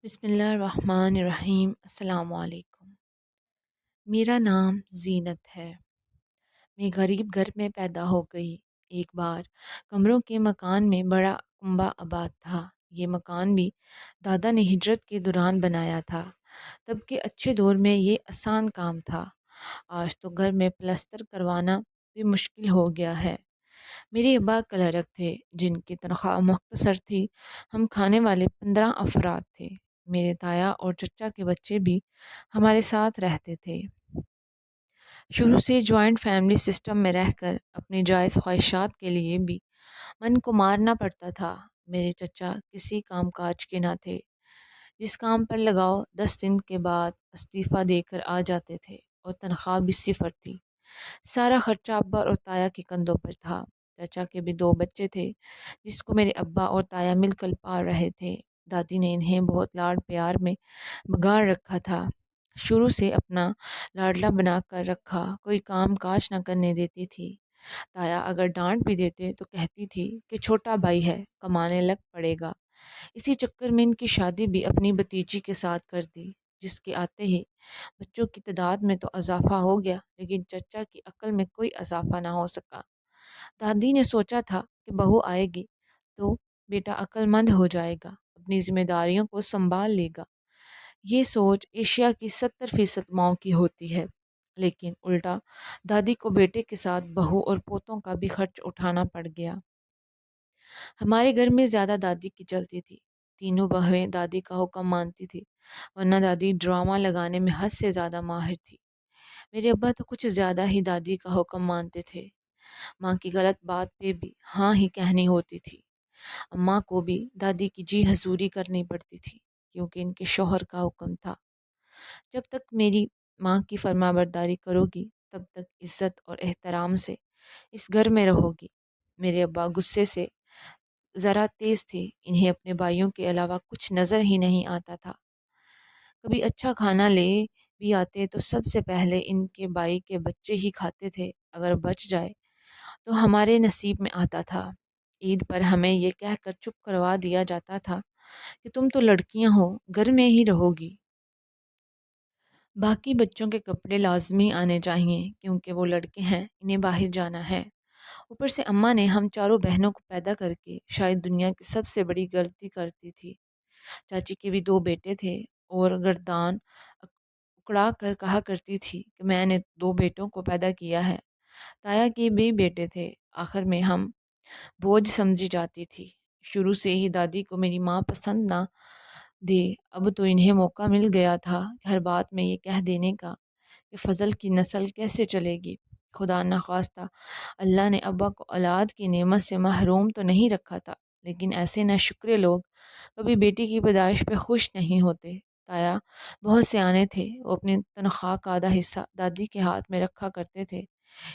بسم اللہ الرحمن الرحیم۔ السلام علیکم۔ میرا نام زینت ہے۔ میں غریب گھر میں پیدا ہو گئی۔ ایک بار کمروں کے مکان میں بڑا کنبہ آباد تھا۔ یہ مکان بھی دادا نے ہجرت کے دوران بنایا تھا۔ تب کے اچھے دور میں یہ آسان کام تھا۔ آج تو گھر میں پلستر کروانا بھی مشکل ہو گیا ہے۔ میرے ابا کلرک تھے جن کی تنخواہ مختصر تھی۔ ہم کھانے والے 15 افراد تھے۔ میرے تایا اور چچا کے بچے بھی ہمارے ساتھ رہتے تھے۔ شروع سے جوائنٹ فیملی سسٹم میں رہ کر اپنی جائز خواہشات کے لیے بھی من کو مارنا پڑتا تھا۔ میرے چچا کسی کام کاج کے نہ تھے۔ جس کام پر لگاؤ 10 دن کے بعد استعفیٰ دے کر آ جاتے تھے اور تنخواہ بھی صفر تھی۔ سارا خرچہ ابا اور تایا کے کندھوں پر تھا۔ چچا کے بھی 2 بچے تھے جس کو میرے ابا اور تایا مل کر پال رہے تھے۔ دادی نے انہیں بہت لاڑ پیار میں بگاڑ رکھا تھا۔ شروع سے اپنا لاڈلا بنا کر رکھا، کوئی کام کاج نہ کرنے دیتی تھی۔ تایا اگر ڈانٹ بھی دیتے تو کہتی تھی کہ چھوٹا بھائی ہے، کمانے لگ پڑے گا۔ اسی چکر میں ان کی شادی بھی اپنی بھتیجی کے ساتھ کر دی، جس کے آتے ہی بچوں کی تعداد میں تو اضافہ ہو گیا، لیکن چچا کی عقل میں کوئی اضافہ نہ ہو سکا۔ دادی نے سوچا تھا کہ بہو آئے گی تو بیٹا عقل مند ہو جائے گا، اپنی ذمہ داریوں کو سنبھال لے گا۔ یہ سوچ ایشیا کی 70% ماؤں کی ہوتی ہے، لیکن الٹا دادی کو بیٹے کے ساتھ بہو اور پوتوں کا بھی خرچ اٹھانا پڑ گیا۔ ہمارے گھر میں زیادہ دادی کی چلتی تھی۔ تینوں بہویں دادی کا حکم مانتی تھی، ورنہ دادی ڈرامہ لگانے میں حد سے زیادہ ماہر تھی۔ میرے ابا تو کچھ زیادہ ہی دادی کا حکم مانتے تھے۔ ماں کی غلط بات پہ بھی ہاں ہی کہنی ہوتی تھی۔ اماں کو بھی دادی کی جی حضوری کرنی پڑتی تھی، کیونکہ ان کے شوہر کا حکم تھا۔ جب تک میری ماں کی فرما برداری کرو گی تب تک عزت اور احترام سے اس گھر میں رہو گی۔ میرے ابا غصے سے ذرا تیز تھے، انہیں اپنے بھائیوں کے علاوہ کچھ نظر ہی نہیں آتا تھا۔ کبھی اچھا کھانا لے بھی آتے تو سب سے پہلے ان کے بھائی کے بچے ہی کھاتے تھے، اگر بچ جائے تو ہمارے نصیب میں آتا تھا۔ عید پر ہمیں یہ کہہ کر چپ کروا دیا جاتا تھا کہ تم تو لڑکیاں ہو، گھر میں ہی رہو گی۔ باقی بچوں کے کپڑے لازمی آنے چاہیے کیونکہ وہ لڑکے ہیں، انہیں باہر جانا ہے۔ اوپر سے اماں نے ہم چاروں بہنوں کو پیدا کر کے شاید دنیا کی سب سے بڑی غلطی کرتی تھی۔ چاچی کے بھی 2 بیٹے تھے اور گردان اکڑا کر کہا کرتی تھی کہ میں نے 2 بیٹوں کو پیدا کیا ہے۔ تایا کے بھی بیٹے تھے، آخر میں ہم بوجھ سمجھی جاتی تھی۔ شروع سے ہی دادی کو میری ماں پسند نہ دے، اب تو انہیں موقع مل گیا تھا کہ ہر بات میں یہ کہہ دینے کا کہ فضل کی نسل کیسے چلے گی۔ خدا نخواستہ اللہ نے ابا کو اولاد کی نعمت سے محروم تو نہیں رکھا تھا، لیکن ایسے ناشکرے لوگ کبھی بیٹی کی پیدائش پہ خوش نہیں ہوتے۔ تایا بہت سیانے تھے، وہ اپنی تنخواہ کا آدھا حصہ دادی کے ہاتھ میں رکھا کرتے تھے۔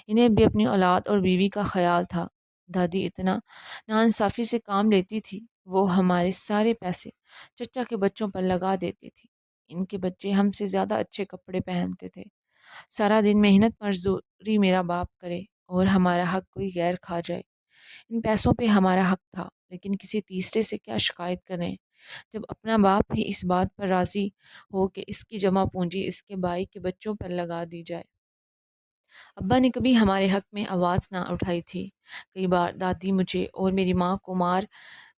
انہیں بھی اپنی اولاد اور بیوی کا خیال تھا۔ دادی اتنا ناانصافی سے کام لیتی تھی، وہ ہمارے سارے پیسے چچا کے بچوں پر لگا دیتی تھی۔ ان کے بچے ہم سے زیادہ اچھے کپڑے پہنتے تھے۔ سارا دن محنت مزدوری میرا باپ کرے اور ہمارا حق کوئی غیر کھا جائے۔ ان پیسوں پہ ہمارا حق تھا، لیکن کسی تیسرے سے کیا شکایت کریں جب اپنا باپ ہی اس بات پر راضی ہو کہ اس کی جمع پونجی اس کے بھائی کے بچوں پر لگا دی جائے۔ ابا نے کبھی ہمارے حق میں آواز نہ اٹھائی تھی۔ کئی بار دادی مجھے اور میری ماں کو مار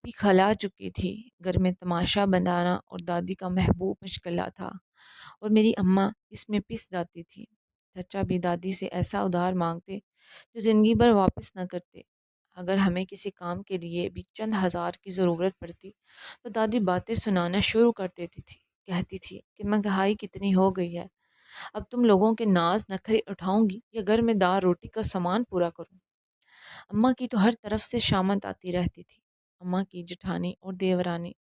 بھی کھلا چکی تھی۔ گھر میں تماشا بنانا اور دادی کا محبوب مشغلہ تھا اور میری اماں اس میں پس جاتی تھی۔ چچا بھی دادی سے ایسا ادھار مانگتے جو زندگی بھر واپس نہ کرتے۔ اگر ہمیں کسی کام کے لیے بھی چند ہزار کی ضرورت پڑتی تو دادی باتیں سنانا شروع کر دیتی تھی، کہتی تھی کہ مہنگائی کتنی ہو گئی ہے، اب تم لوگوں کے ناز نخرے اٹھاؤں گی یا گھر میں دال روٹی کا سامان پورا کروں۔ اماں کی تو ہر طرف سے شامت آتی رہتی تھی۔ اماں کی جٹھانی اور دیورانی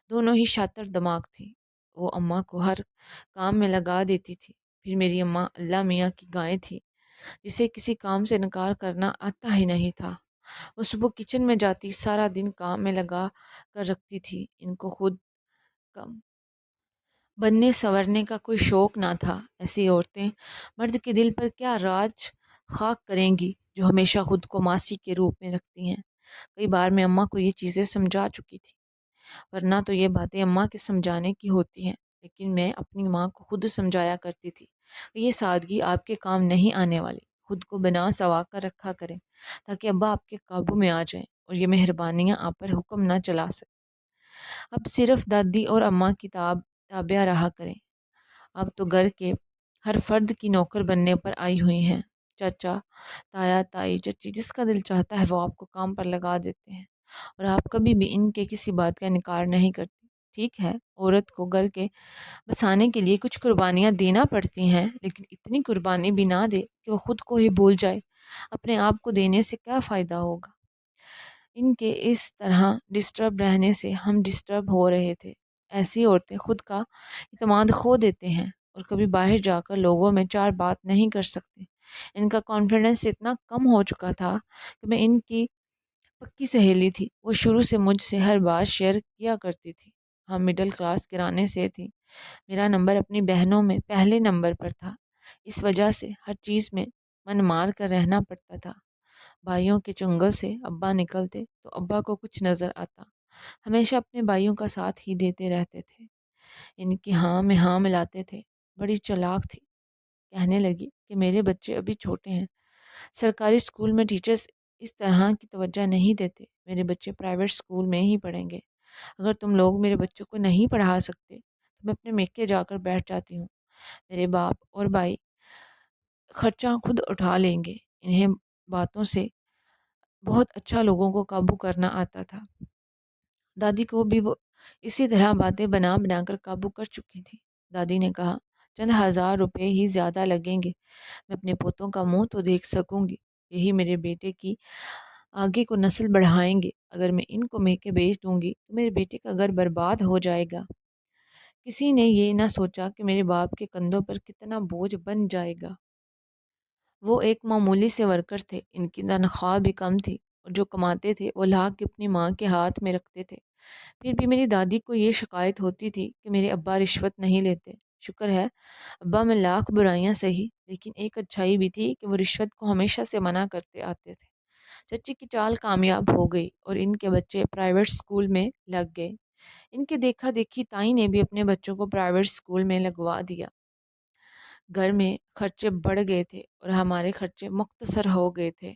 دونوں ہی شاطر دماغ تھی، وہ اماں کو ہر کام میں لگا دیتی تھی۔ پھر میری اماں اللہ میاں کی گائے تھی، جسے کسی کام سے انکار کرنا آتا ہی نہیں تھا۔ وہ صبح کچن میں جاتی، سارا دن کام میں لگا کر رکھتی تھی۔ ان کو خود کم بننے سنورنے کا کوئی شوق نہ تھا۔ ایسی عورتیں مرد کے دل پر کیا راج خاک کریں گی جو ہمیشہ خود کو ماسی کے روپ میں رکھتی ہیں۔ کئی بار میں اماں کو یہ چیزیں سمجھا چکی تھی، ورنہ تو یہ باتیں اماں کے سمجھانے کی ہوتی ہیں، لیکن میں اپنی ماں کو خود سمجھایا کرتی تھی، یہ سادگی آپ کے کام نہیں آنے والی، خود کو بنا سوا کر رکھا کریں تاکہ ابا آپ کے قابو میں آ جائیں اور یہ مہربانیاں آپ پر حکم نہ چلا سکیں۔ اب صرف دادی اور اماں کی تابع رہا کریں، اب تو گھر کے ہر فرد کی نوکر بننے پر آئی ہوئی ہیں، چچا، تایا، تائی، چچی، جس کا دل چاہتا ہے وہ آپ کو کام پر لگا دیتے ہیں اور آپ کبھی بھی ان کے کسی بات کا انکار نہیں کرتی۔ ٹھیک ہے، عورت کو گھر کے بسانے کے لیے کچھ قربانیاں دینا پڑتی ہیں، لیکن اتنی قربانی بھی نہ دے کہ وہ خود کو ہی بھول جائے، اپنے آپ کو دینے سے کیا فائدہ ہوگا۔ ان کے اس طرح ڈسٹرب رہنے سے ہم ڈسٹرب ہو رہے تھے۔ ایسی عورتیں خود کا اعتماد کھو دیتے ہیں اور کبھی باہر جا کر لوگوں میں چار بات نہیں کر سکتے۔ ان کا کانفیڈنس اتنا کم ہو چکا تھا کہ میں ان کی پکی سہیلی تھی، وہ شروع سے مجھ سے ہر بات شیئر کیا کرتی تھی۔ ہم مڈل کلاس گھرانے سے تھی، میرا نمبر اپنی بہنوں میں پہلے نمبر پر تھا، اس وجہ سے ہر چیز میں من مار کر رہنا پڑتا تھا۔ بھائیوں کے چنگل سے ابا نکلتے تو ابا کو کچھ نظر آتا، ہمیشہ اپنے بھائیوں کا ساتھ ہی دیتے رہتے تھے، ان کی ہاں میں ہاں ملاتے تھے۔ بڑی چلاک تھی، کہنے لگی کہ میرے بچے ابھی چھوٹے ہیں، سرکاری اسکول میں ٹیچرز اس طرح کی توجہ نہیں دیتے، میرے بچے پرائیویٹ اسکول میں ہی پڑھیں گے۔ اگر تم لوگ میرے بچوں کو نہیں پڑھا سکتے تو میں اپنے میکے جا کر بیٹھ جاتی ہوں، میرے باپ اور بھائی خرچہ خود اٹھا لیں گے۔ انہیں باتوں سے بہت اچھا لوگوں کو قابو کرنا آتا تھا۔ دادی کو بھی وہ اسی طرح باتیں بنا بنا کر قابو کر چکی تھی۔ دادی نے کہا، چند ہزار روپے ہی زیادہ لگیں گے، میں اپنے پوتوں کا منہ تو دیکھ سکوں گی، یہی میرے بیٹے کی آگے کو نسل بڑھائیں گے۔ اگر میں ان کو میکے بیچ دوں گی تو میرے بیٹے کا گھر برباد ہو جائے گا۔ کسی نے یہ نہ سوچا کہ میرے باپ کے کندھوں پر کتنا بوجھ بن جائے گا۔ وہ ایک معمولی سے ورکر تھے، ان کی تنخواہ بھی کم تھی اور جو کماتے تھے وہ لا کے اپنی ماں کے ہاتھ میں رکھتے تھے۔ پھر بھی میری دادی کو یہ شکایت ہوتی تھی کہ میرے ابا رشوت نہیں لیتے۔ شکر ہے، ابا میں لاکھ برائیاں سہی، لیکن ایک اچھائی بھی تھی کہ وہ رشوت کو ہمیشہ سے منع کرتے آتے تھے۔ چچی کی چال کامیاب ہو گئی اور ان کے بچے پرائیویٹ اسکول میں لگ گئے۔ ان کے دیکھا دیکھی تائی نے بھی اپنے بچوں کو پرائیویٹ اسکول میں لگوا دیا۔ گھر میں خرچے بڑھ گئے تھے اور ہمارے خرچے مختصر ہو گئے تھے۔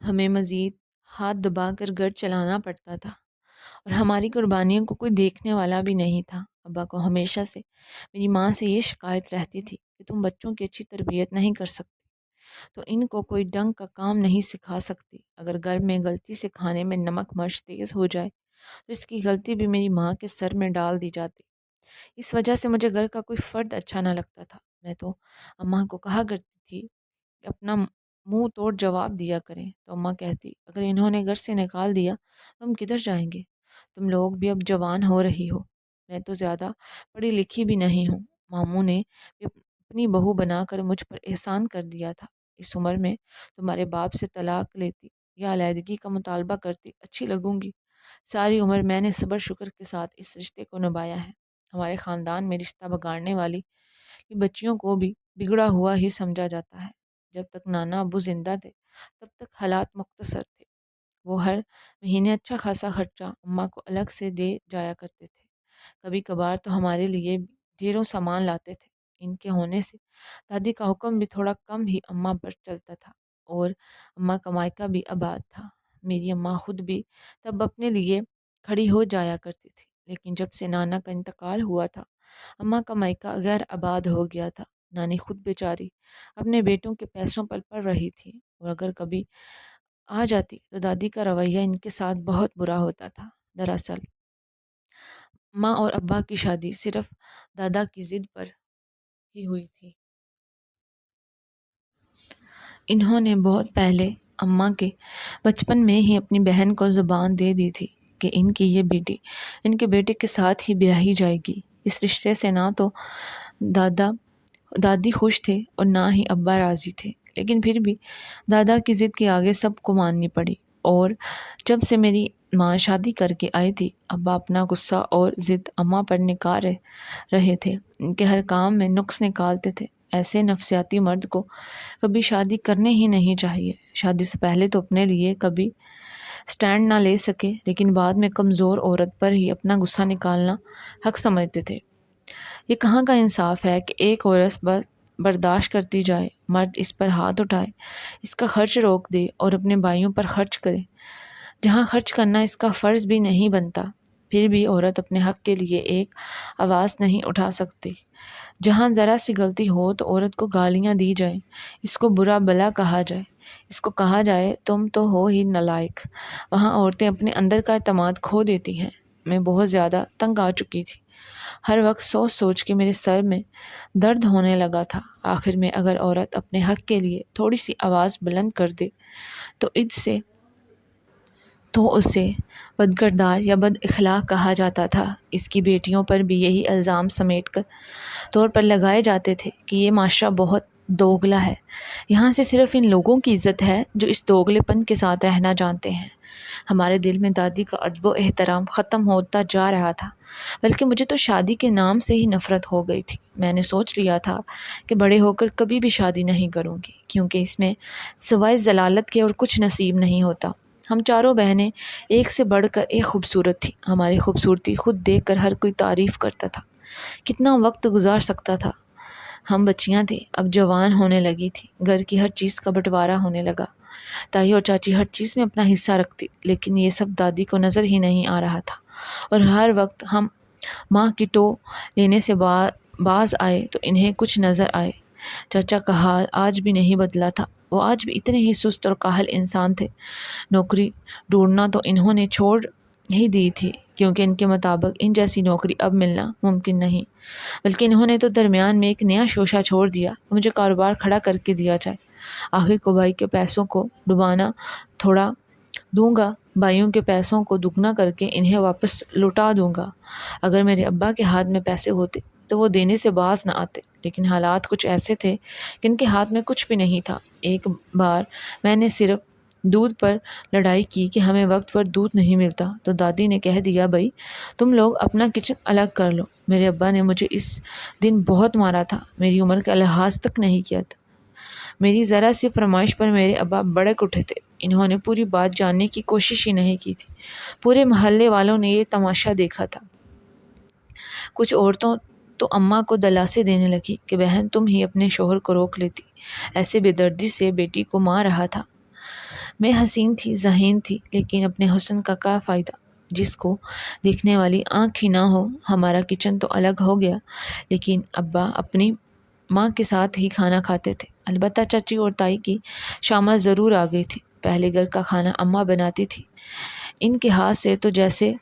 ہمیں مزید ہاتھ دبا کر گھر چلانا پڑتا تھا اور ہماری قربانیوں کو کوئی دیکھنے والا بھی نہیں تھا۔ ابا کو ہمیشہ سے میری ماں سے یہ شکایت رہتی تھی کہ تم بچوں کی اچھی تربیت نہیں کر سکتی، تو ان کو کوئی ڈنگ کا کام نہیں سکھا سکتی۔ اگر گھر میں غلطی سے کھانے میں نمک مرچ تیز ہو جائے تو اس کی غلطی بھی میری ماں کے سر میں ڈال دی جاتی۔ اس وجہ سے مجھے گھر کا کوئی فرد اچھا نہ لگتا تھا۔ میں تو اماں کو کہا کرتی تھی کہ اپنا منہ توڑ جواب دیا کریں، تو اماں کہتی، اگر انہوں نے گھر سے نکال دیا تو ہم کدھر جائیں گے؟ تم لوگ بھی اب جوان ہو رہی ہو، میں تو زیادہ پڑھی لکھی بھی نہیں ہوں، ماموں نے بھی اپنی بہو بنا کر مجھ پر احسان کر دیا تھا۔ اس عمر میں تمہارے باپ سے طلاق لیتی یا علیحدگی کا مطالبہ کرتی اچھی لگوں گی۔ ساری عمر میں نے صبر شکر کے ساتھ اس رشتے کو نبھایا ہے۔ ہمارے خاندان میں رشتہ بگاڑنے والی بچیوں کو بھی بگڑا ہوا ہی سمجھا جاتا ہے۔ جب تک نانا ابو زندہ تھے تب تک حالات مختصر تھے، وہ ہر مہینے اچھا خاصا خرچہ اماں کو الگ سے دے جایا کرتے تھے۔ کبھی کبھار تو ہمارے لیے ڈھیروں سامان لاتے تھے۔ ان کے ہونے سے دادی کا حکم بھی تھوڑا کم ہی اماں پر چلتا تھا اور اماں کا مائکہ بھی آباد تھا۔ میری اماں خود بھی تب اپنے لیے کھڑی ہو جایا کرتی تھی، لیکن جب سے نانا کا انتقال ہوا تھا اماں کا مائکہ غیر آباد ہو گیا تھا۔ نانی خود بیچاری اپنے بیٹوں کے پیسوں پر پڑ رہی تھی اور اگر کبھی آ جاتی تو دادی کا رویہ ان کے ساتھ بہت برا ہوتا تھا۔ دراصل ماں اور ابا کی شادی صرف دادا کی ضد پر ہی ہوئی تھی۔ انہوں نے بہت پہلے اماں کے بچپن میں ہی اپنی بہن کو زبان دے دی تھی کہ ان کی یہ بیٹی ان کے بیٹے کے ساتھ ہی بیاہی جائے گی۔ اس رشتے سے نہ تو دادی خوش تھے اور نہ ہی ابا راضی تھے، لیکن پھر بھی دادا کی ضد کے آگے سب کو ماننی پڑی۔ اور جب سے میری ماں شادی کر کے آئی تھی ابا اپنا غصہ اور ضد اماں پر نکال رہے تھے، ان کے ہر کام میں نقص نکالتے تھے۔ ایسے نفسیاتی مرد کو کبھی شادی کرنے ہی نہیں چاہیے۔ شادی سے پہلے تو اپنے لیے کبھی اسٹینڈ نہ لے سکے، لیکن بعد میں کمزور عورت پر ہی اپنا غصہ نکالنا حق سمجھتے تھے۔ یہ کہاں کا انصاف ہے کہ ایک عورت برداشت کرتی جائے، مرد اس پر ہاتھ اٹھائے، اس کا خرچ روک دے اور اپنے بھائیوں پر خرچ کرے، جہاں خرچ کرنا اس کا فرض بھی نہیں بنتا۔ پھر بھی عورت اپنے حق کے لیے ایک آواز نہیں اٹھا سکتی۔ جہاں ذرا سی غلطی ہو تو عورت کو گالیاں دی جائیں، اس کو برا بلا کہا جائے، اس کو کہا جائے تم تو ہو ہی نالائق، وہاں عورتیں اپنے اندر کا اعتماد کھو دیتی ہیں۔ میں بہت زیادہ تنگ آ چکی تھی۔ ہر وقت سوچ سوچ کے میرے سر میں درد ہونے لگا تھا۔ آخر میں اگر عورت اپنے حق کے لیے تھوڑی سی آواز بلند کر دے تو اسے بدکردار یا بد اخلاق کہا جاتا تھا۔ اس کی بیٹیوں پر بھی یہی الزام سمیٹ کر طور پر لگائے جاتے تھے کہ یہ معاشرہ بہت دوگلا ہے، یہاں سے صرف ان لوگوں کی عزت ہے جو اس دوگلے پن کے ساتھ رہنا جانتے ہیں۔ ہمارے دل میں دادی کا ادب و احترام ختم ہوتا جا رہا تھا، بلکہ مجھے تو شادی کے نام سے ہی نفرت ہو گئی تھی۔ میں نے سوچ لیا تھا کہ بڑے ہو کر کبھی بھی شادی نہیں کروں گی، کیونکہ اس میں سوائے ضلالت کے اور کچھ نصیب نہیں ہوتا۔ ہم چاروں بہنیں ایک سے بڑھ کر ایک خوبصورت تھیں۔ ہماری خوبصورتی خود دیکھ کر ہر کوئی تعریف کرتا تھا۔ کتنا وقت گزار سکتا تھا۔ ہم بچیاں تھیں، اب جوان ہونے لگی تھی، گھر کی ہر چیز کا بٹوارا ہونے لگا۔ تائی اور چاچی ہر چیز میں اپنا حصہ رکھتی، لیکن یہ سب دادی کو نظر ہی نہیں آ رہا تھا، اور ہر وقت ہم ماں کی ٹو لینے سے باز آئے تو انہیں کچھ نظر آئے۔ چاچا کا حال آج بھی نہیں بدلا تھا، وہ آج بھی اتنے ہی سست اور کاہل انسان تھے۔ نوکری ڈھونڈنا تو انہوں نے چھوڑ ہی دی تھی، کیونکہ ان کے مطابق ان جیسی نوکری اب ملنا ممکن نہیں، بلکہ انہوں نے تو درمیان میں ایک نیا شوشہ چھوڑ دیا کہ مجھے کاروبار کھڑا کر کے دیا جائے، آخر کو بھائی کے پیسوں کو ڈبانا تھوڑا دوں گا، بھائیوں کے پیسوں کو دگنا کر کے انہیں واپس لوٹا دوں گا۔ اگر میرے ابا کے ہاتھ میں پیسے ہوتے تو وہ دینے سے باز نہ آتے، لیکن حالات کچھ ایسے تھے کہ ان کے ہاتھ میں کچھ بھی نہیں تھا۔ ایک بار میں نے صرف دودھ پر لڑائی کی کہ ہمیں وقت پر دودھ نہیں ملتا تو دادی نے کہہ دیا، بھائی تم لوگ اپنا کچن الگ کر لو۔ میرے ابا نے مجھے اس دن بہت مارا تھا، میری عمر کا لحاظ تک نہیں کیا تھا۔ میری ذرا سی فرمائش پر میرے ابا بڑک اٹھے تھے۔ انہوں نے پوری بات جاننے کی کوشش ہی نہیں کی تھی۔ پورے محلے والوں نے یہ تماشا دیکھا تھا۔ کچھ عورتوں تو اماں کو دلاسے دینے لگی کہ بہن تم ہی اپنے شوہر کو روک لیتی، ایسے بے دردی سے بیٹی کو مار رہا تھا۔ میں حسین تھی، ذہین تھی، لیکن اپنے حسن کا کیا فائدہ جس کو دیکھنے والی آنکھ ہی نہ ہو۔ ہمارا کچن تو الگ ہو گیا، لیکن ابا اپنی ماں کے ساتھ ہی کھانا کھاتے تھے۔ البتہ چچی اور تائی کی شامت ضرور آ گئی تھی۔ پہلے گھر کا کھانا اماں بناتی تھی، ان کے ہاتھ سے تو جیسے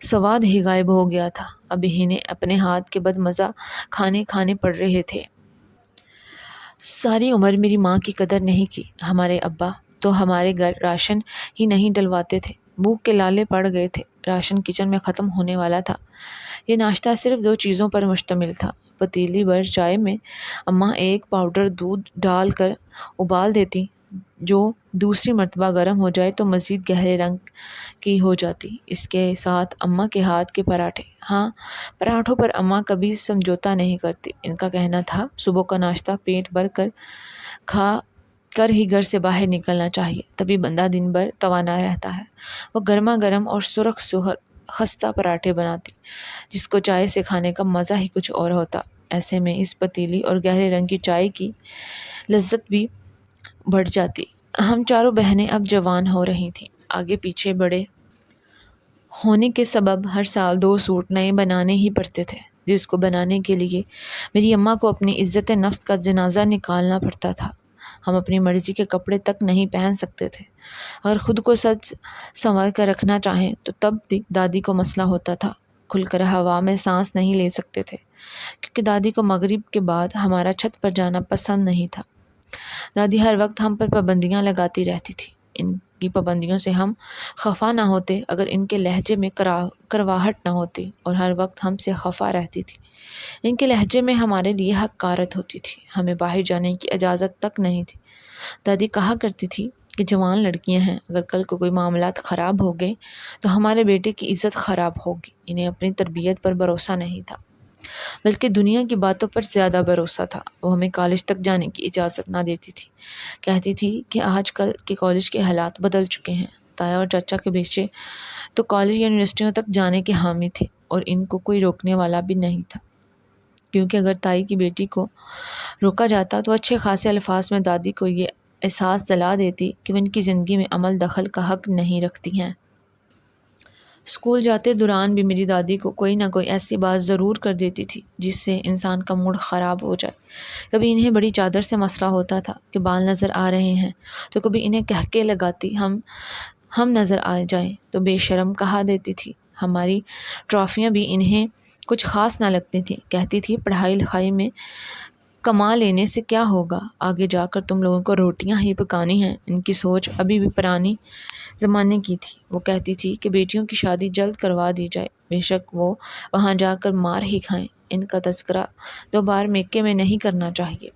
سواد ہی غائب ہو گیا تھا۔ اب انہیں اپنے ہاتھ کے بد مزہ کھانے پڑ رہے تھے۔ ساری عمر میری ماں کی قدر نہیں کی۔ ہمارے ابا تو ہمارے گھر راشن ہی نہیں ڈلواتے تھے، بھوک کے لالے پڑ گئے تھے۔ راشن کچن میں ختم ہونے والا تھا۔ یہ ناشتہ صرف 2 چیزوں پر مشتمل تھا۔ پتیلی بھر چائے میں اماں ایک پاؤڈر دودھ ڈال کر ابال دیتی، جو دوسری مرتبہ گرم ہو جائے تو مزید گہرے رنگ کی ہو جاتی۔ اس کے ساتھ اماں کے ہاتھ کے پراٹھے۔ ہاں، پراٹھوں پر اماں کبھی سمجھوتا نہیں کرتی۔ ان کا کہنا تھا صبح کا ناشتہ پیٹ بھر کر کھا کر ہی گھر سے باہر نکلنا چاہیے، تبھی بندہ دن بھر توانا رہتا ہے۔ وہ گرما گرم اور سرخ خستہ پراٹھے بناتی، جس کو چائے سے کھانے کا مزہ ہی کچھ اور ہوتا۔ ایسے میں اس پتیلی اور گہرے رنگ کی چائے کی لذت بھی بڑھ جاتی۔ ہم چاروں بہنیں اب جوان ہو رہی تھیں۔ آگے پیچھے بڑے ہونے کے سبب ہر سال 2 سوٹ نئے بنانے ہی پڑتے تھے، جس کو بنانے کے لیے میری اماں کو اپنی عزت نفس کا جنازہ نکالنا پڑتا تھا۔ ہم اپنی مرضی کے کپڑے تک نہیں پہن سکتے تھے۔ اگر خود کو سج سنور کر رکھنا چاہیں تو تب دادی کو مسئلہ ہوتا تھا۔ کھل کر ہوا میں سانس نہیں لے سکتے تھے، کیونکہ دادی کو مغرب کے بعد ہمارا چھت پر جانا پسند نہیں تھا۔ دادی ہر وقت ہم پر پابندیاں لگاتی رہتی تھی۔ ان کی پابندیوں سے ہم خفا نہ ہوتے اگر ان کے لہجے میں کرواہٹ نہ ہوتی، اور ہر وقت ہم سے خفا رہتی تھی۔ ان کے لہجے میں ہمارے لیے حقارت ہوتی تھی، ہمیں باہر جانے کی اجازت تک نہیں تھی۔ دادی کہا کرتی تھی کہ جوان لڑکیاں ہیں، اگر کل کو کوئی معاملات خراب ہو گئے تو ہمارے بیٹے کی عزت خراب ہوگی۔ انہیں اپنی تربیت پر بھروسہ نہیں تھا، بلکہ دنیا کی باتوں پر زیادہ بھروسہ تھا۔ وہ ہمیں کالج تک جانے کی اجازت نہ دیتی تھی، کہتی تھی کہ آج کل کے کالج کے حالات بدل چکے ہیں، تایا اور چچا کے بچے تو کالج یا یونیورسٹیوں تک جانے کے حامی تھے اور ان کو کوئی روکنے والا بھی نہیں تھا، کیونکہ اگر تائی کی بیٹی کو روکا جاتا تو اچھے خاصے الفاظ میں دادی کو یہ احساس دلا دیتی کہ وہ ان کی زندگی میں عمل دخل کا حق نہیں رکھتی ہیں۔ اسکول جاتے دوران بھی میری دادی کو کوئی نہ کوئی ایسی بات ضرور کر دیتی تھی جس سے انسان کا موڈ خراب ہو جائے۔ کبھی انہیں بڑی چادر سے مسئلہ ہوتا تھا کہ بال نظر آ رہے ہیں، تو کبھی انہیں کہکے لگاتی ہم نظر آ جائیں تو بے شرم کہا دیتی تھی۔ ہماری ٹرافیاں بھی انہیں کچھ خاص نہ لگتی تھیں، کہتی تھی پڑھائی لکھائی میں کما لینے سے کیا ہوگا، آگے جا کر تم لوگوں کو روٹیاں ہی پکانی ہیں۔ ان کی سوچ ابھی بھی پرانی زمانے کی تھی۔ وہ کہتی تھی کہ بیٹیوں کی شادی جلد کروا دی جائے، بے شک وہ وہاں جا کر مار ہی کھائیں، ان کا تذکرہ دوبار میکے میں نہیں کرنا چاہیے،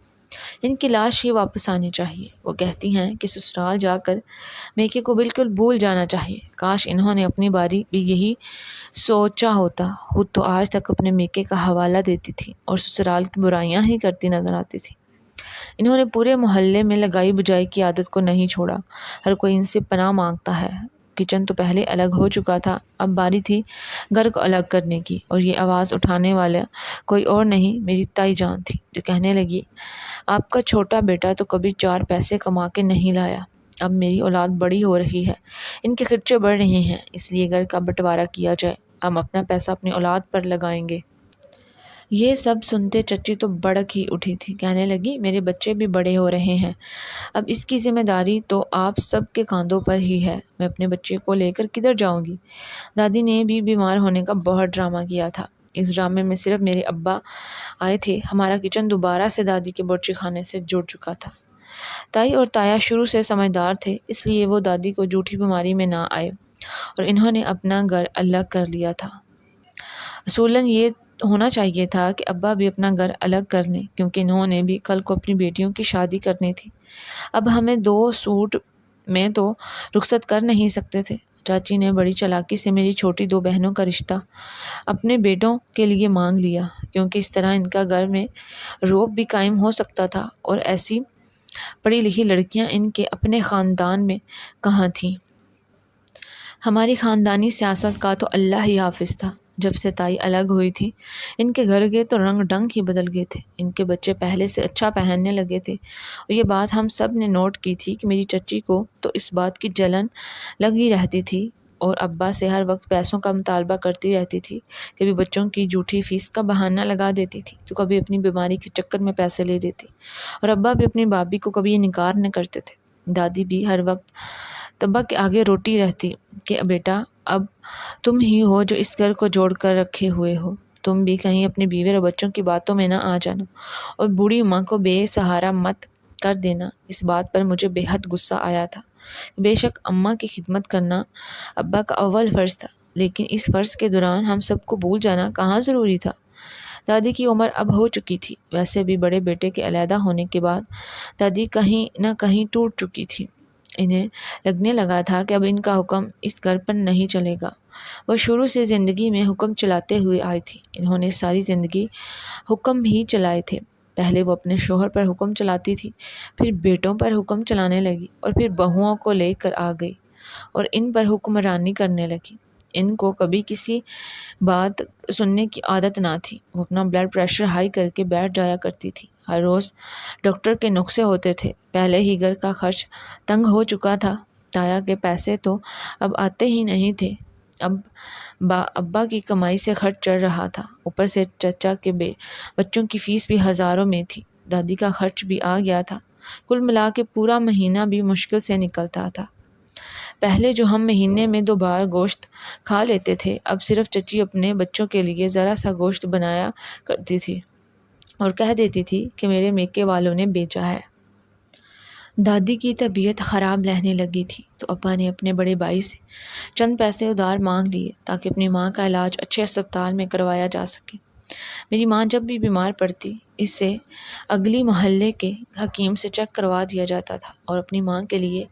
ان کی لاش ہی واپس آنی چاہیے۔ وہ کہتی ہیں کہ سسرال جا کر میکے کو بالکل بھول جانا چاہیے۔ کاش انہوں نے اپنی باری بھی یہی سوچا ہوتا، خود تو آج تک اپنے میکے کا حوالہ دیتی تھی اور سسرال کی برائیاں ہی کرتی نظر آتی تھی۔ انہوں نے پورے محلے میں لگائی بجائی کی عادت کو نہیں چھوڑا، ہر کوئی ان سے پناہ مانگتا ہے۔ کچن تو پہلے الگ ہو چکا تھا، اب باری تھی گھر کو الگ کرنے کی، اور یہ آواز اٹھانے والا کوئی اور نہیں میری تائی جان تھی، جو کہنے لگی آپ کا چھوٹا بیٹا تو کبھی 4 پیسے کما کے نہیں لایا، اب میری اولاد بڑی ہو رہی ہے، ان کے خرچے بڑھ رہے ہیں، اس لیے گھر کا بٹوارا کیا جائے، ہم اپنا پیسہ اپنی اولاد پر لگائیں گے۔ یہ سب سنتے چچی تو بڑک ہی اٹھی تھی، کہنے لگی میرے بچے بھی بڑے ہو رہے ہیں، اب اس کی ذمہ داری تو آپ سب کے کاندھوں پر ہی ہے، میں اپنے بچے کو لے کر کدھر جاؤں گی؟ دادی نے بھی بیمار ہونے کا بہت ڈرامہ کیا تھا، اس ڈرامے میں صرف میرے ابا آئے تھے، ہمارا کچن دوبارہ سے دادی کے بورچی خانے سے جڑ چکا تھا۔ تائی اور تایا شروع سے سمجھدار تھے، اس لیے وہ دادی کو جھوٹی بیماری میں نہ آئے اور انہوں نے اپنا گھر الگ کر لیا تھا۔ اصولاً یہ ہونا چاہیے تھا کہ ابا بھی اپنا گھر الگ کر لیں، کیونکہ انہوں نے بھی کل کو اپنی بیٹیوں کی شادی کرنی تھی۔ اب ہمیں 2 سوٹ میں تو رخصت کر نہیں سکتے تھے۔ چاچی نے بڑی چالاکی سے میری چھوٹی 2 بہنوں کا رشتہ اپنے بیٹوں کے لیے مانگ لیا، کیونکہ اس طرح ان کا گھر میں رعب بھی قائم ہو سکتا تھا، اور ایسی پڑھی لکھی لڑکیاں ان کے اپنے خاندان میں کہاں تھیں۔ ہماری خاندانی سیاست کا تو اللہ ہی حافظ تھا۔ جب سے تائی الگ ہوئی تھی، ان کے گھر کے تو رنگ ڈنگ ہی بدل گئے تھے، ان کے بچے پہلے سے اچھا پہننے لگے تھے، اور یہ بات ہم سب نے نوٹ کی تھی کہ میری چچی کو تو اس بات کی جلن لگی رہتی تھی اور ابا سے ہر وقت پیسوں کا مطالبہ کرتی رہتی تھی، کبھی بچوں کی جھوٹی فیس کا بہانہ لگا دیتی تھی تو کبھی اپنی بیماری کے چکر میں پیسے لے دیتی، اور ابا بھی اپنی بابی کو کبھی انکار نہ کرتے تھے۔ دادی بھی ہر وقت تبا کے آگے روتی رہتی کہ بیٹا اب تم ہی ہو جو اس گھر کو جوڑ کر رکھے ہوئے ہو، تم بھی کہیں اپنے بیوی اور بچوں کی باتوں میں نہ آ جانا اور بوڑھی ماں کو بے سہارا مت کر دینا۔ اس بات پر مجھے بے حد غصہ آیا تھا۔ بے شک اماں کی خدمت کرنا ابا کا اول فرض تھا، لیکن اس فرض کے دوران ہم سب کو بھول جانا کہاں ضروری تھا۔ دادی کی عمر اب ہو چکی تھی، ویسے بھی بڑے بیٹے کے علیحدہ ہونے کے بعد دادی کہیں نہ کہیں ٹوٹ چکی تھی۔ انہیں لگنے لگا تھا کہ اب ان کا حکم اس گھر پر نہیں چلے گا۔ وہ شروع سے زندگی میں حکم چلاتے ہوئے آئی تھی، انہوں نے ساری زندگی حکم ہی چلائے تھے۔ پہلے وہ اپنے شوہر پر حکم چلاتی تھی، پھر بیٹوں پر حکم چلانے لگی، اور پھر بہوؤں کو لے کر آ گئی اور ان پر حکمرانی کرنے لگی۔ ان کو کبھی کسی بات سننے کی عادت نہ تھی، وہ اپنا بلڈ پریشر ہائی کر کے بیٹھ جایا کرتی تھی، ہر روز ڈاکٹر کے نسخے ہوتے تھے، پہلے ہی گھر کا خرچ تنگ ہو چکا تھا، تایا کے پیسے تو اب آتے ہی نہیں تھے، اب ابا کی کمائی سے خرچ چڑھ رہا تھا، اوپر سے چچا کے بچوں کی فیس بھی ہزاروں میں تھی، دادی کا خرچ بھی آ گیا تھا، کل ملا کے پورا مہینہ بھی مشکل سے نکلتا تھا۔ پہلے جو ہم مہینے میں 2 بار گوشت کھا لیتے تھے، اب صرف چچی اپنے بچوں کے لیے ذرا سا گوشت بنایا کرتی تھی اور کہہ دیتی تھی کہ میرے میکے والوں نے بیچا ہے۔ دادی کی طبیعت خراب رہنے لگی تھی تو ابا نے اپنے بڑے بھائی سے چند پیسے ادھار مانگ لیے تاکہ اپنی ماں کا علاج اچھے اسپتال میں کروایا جا سکے۔ میری ماں جب بھی بیمار پڑتی، اسے اگلی محلے کے حکیم سے چیک کروا دیا جاتا تھا، اور اپنی ماں کے لیے